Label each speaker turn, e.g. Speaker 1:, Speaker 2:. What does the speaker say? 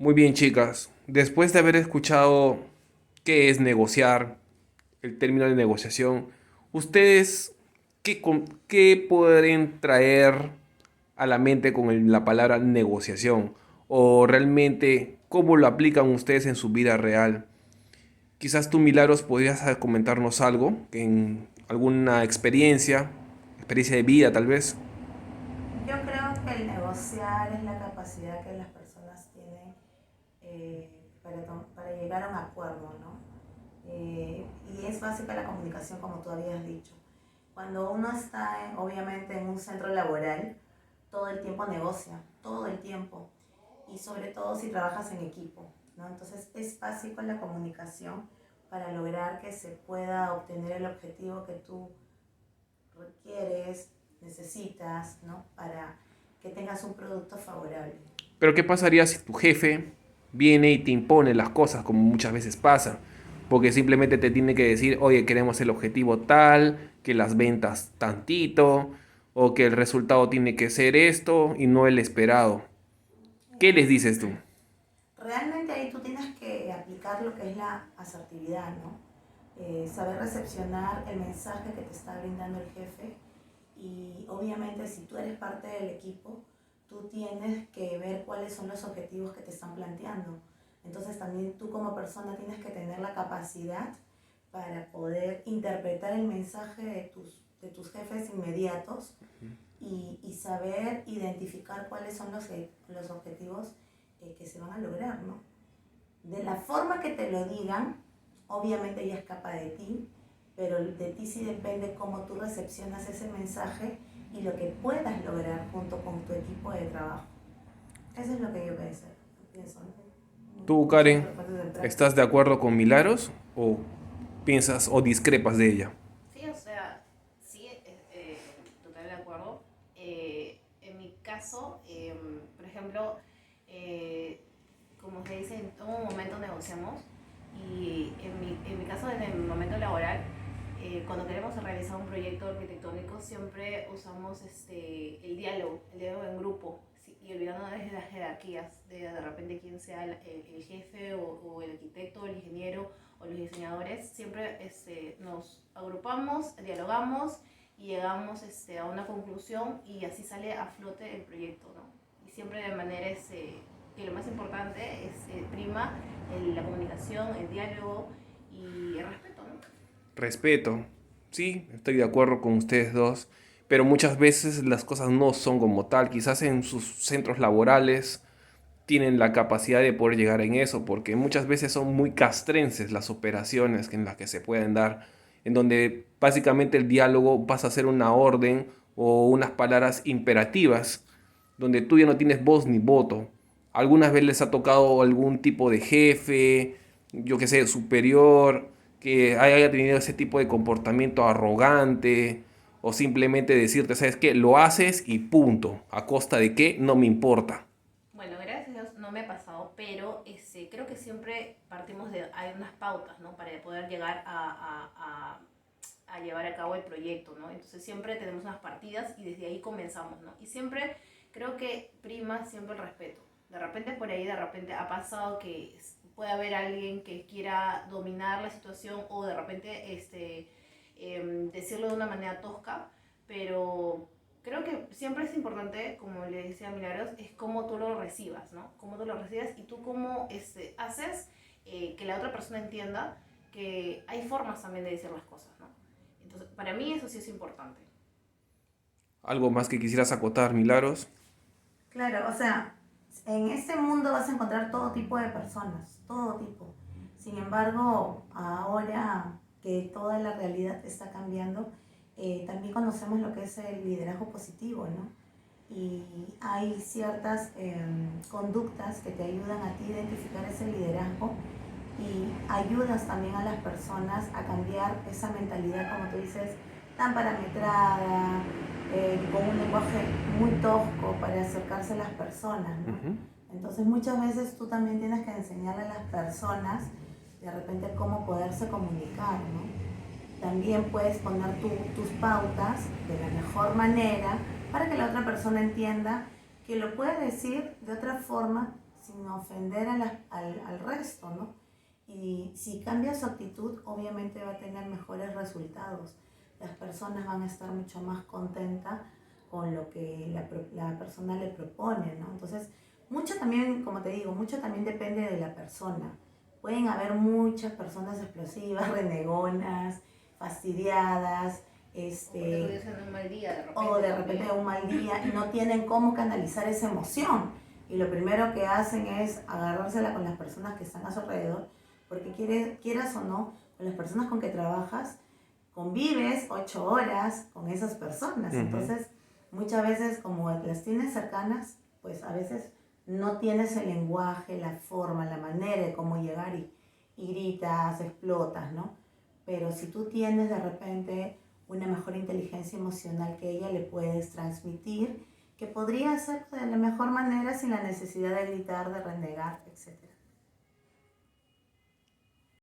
Speaker 1: Muy bien, chicas. Después de haber escuchado qué es negociar, el término de negociación, ¿ustedes qué pueden traer a la mente con la palabra negociación? ¿O realmente cómo lo aplican ustedes en su vida real? Quizás tú, Milagros, podrías comentarnos algo, en alguna experiencia de vida tal vez.
Speaker 2: Yo creo que el negociar es la capacidad que las personas tienen para llegar a un acuerdo, ¿no? Y es básica la comunicación, como tú habías dicho. Cuando uno está, obviamente, en un centro laboral, todo el tiempo negocia, todo el tiempo. Y sobre todo si trabajas en equipo, ¿no? Entonces es básico la comunicación para lograr que se pueda obtener el objetivo que tú requieres, necesitas, ¿no? Para que tengas un producto favorable.
Speaker 1: Pero ¿qué pasaría si tu jefe viene y te impone las cosas, como muchas veces pasa? Porque simplemente te tiene que decir, oye, queremos el objetivo tal, que las ventas tantito, o que el resultado tiene que ser esto y no el esperado. ¿Qué les dices tú?
Speaker 2: Realmente ahí tú tienes que aplicar lo que es la asertividad, ¿no? Saber recepcionar el mensaje que te está brindando el jefe y obviamente si tú eres parte del equipo, tú tienes que ver cuáles son los objetivos que te están planteando. Entonces también tú como persona tienes que tener la capacidad para poder interpretar el mensaje de tus jefes inmediatos y saber identificar cuáles son los objetivos que se van a lograr, ¿no? De la forma que te lo digan, obviamente ya escapa de ti, pero de ti sí depende cómo tú recepcionas ese mensaje y lo que puedas lograr junto con tu equipo de trabajo. Eso es lo que yo pienso,
Speaker 1: Tú,
Speaker 2: no sé si
Speaker 1: Karen,
Speaker 2: lo pones en
Speaker 1: ¿estás
Speaker 2: práctica.
Speaker 1: de acuerdo con Milagros o piensas o discrepas de ella?
Speaker 3: Sí, o sea, sí, total de acuerdo. En mi caso, por ejemplo, eh, como se dice, en todo momento negociamos y en mi caso, en el momento laboral, cuando queremos realizar un proyecto arquitectónico, siempre usamos el diálogo en grupo, sí, y olvidando de las jerarquías, de repente quién sea el jefe o el arquitecto o el ingeniero o los diseñadores, siempre nos agrupamos, dialogamos y llegamos a una conclusión y así sale a flote el proyecto, ¿no? Y siempre de manera que lo más importante es prima la comunicación, el diálogo y el respeto, ¿no?
Speaker 1: Respeto. Sí, estoy de acuerdo con ustedes dos, pero muchas veces las cosas no son como tal. Quizás en sus centros laborales tienen la capacidad de poder llegar en eso, porque muchas veces son muy castrenses las operaciones en las que se pueden dar, en donde básicamente el diálogo pasa a ser una orden o unas palabras imperativas, donde tú ya no tienes voz ni voto. Algunas veces les ha tocado algún tipo de jefe, yo que sé, superior, que haya tenido ese tipo de comportamiento arrogante, o simplemente decirte, ¿sabes qué? Lo haces y punto. ¿A costa de qué? No me importa.
Speaker 3: Bueno, gracias a Dios no me ha pasado, pero creo que siempre partimos de, hay unas pautas, ¿no? Para poder llegar a llevar a cabo el proyecto, ¿no? Entonces siempre tenemos unas partidas y desde ahí comenzamos, ¿no? Y siempre creo que prima siempre el respeto. De repente por ahí, de repente ha pasado que puede haber alguien que quiera dominar la situación o de repente decirlo de una manera tosca, pero creo que siempre es importante, como le decía Milagros, es cómo tú lo recibas, ¿no? Cómo tú lo recibes y tú cómo haces que la otra persona entienda que hay formas también de decir las cosas, ¿no? Entonces, para mí eso sí es importante.
Speaker 1: ¿Algo más que quisieras acotar, Milagros?
Speaker 2: Claro, o sea, en este mundo vas a encontrar todo tipo de personas, todo tipo. Sin embargo, ahora que toda la realidad está cambiando, también conocemos lo que es el liderazgo positivo, ¿no? Y hay ciertas conductas que te ayudan a ti a identificar ese liderazgo y ayudas también a las personas a cambiar esa mentalidad, como tú dices, tan parametrada, con un lenguaje muy tosco para acercarse a las personas, ¿no?
Speaker 1: Ujú.
Speaker 2: Entonces muchas veces tú también tienes que enseñarle a las personas de repente cómo poderse comunicar, ¿no? También puedes poner tus pautas de la mejor manera para que la otra persona entienda que lo puede decir de otra forma sin ofender al resto, ¿no? Y si cambia su actitud, obviamente va a tener mejores resultados. Las personas van a estar mucho más contentas con lo que la persona le propone, ¿no? Entonces, mucho también, como te digo, mucho también depende de la persona. Pueden haber muchas personas explosivas, renegonas, fastidiadas,
Speaker 3: Porque tuviesen un mal día de repente.
Speaker 2: o de repente un mal día y no tienen cómo canalizar esa emoción. Y lo primero que hacen es agarrársela con las personas que están a su alrededor, porque quieras o no, con las personas con que trabajas, convives 8 horas con esas personas. Entonces, muchas veces como las tienes cercanas, pues a veces no tienes el lenguaje, la forma, la manera de cómo llegar y gritas, explotas, ¿no? Pero si tú tienes de repente una mejor inteligencia emocional que ella le puedes transmitir, que podría ser de la mejor manera sin la necesidad de gritar, de renegar, etc.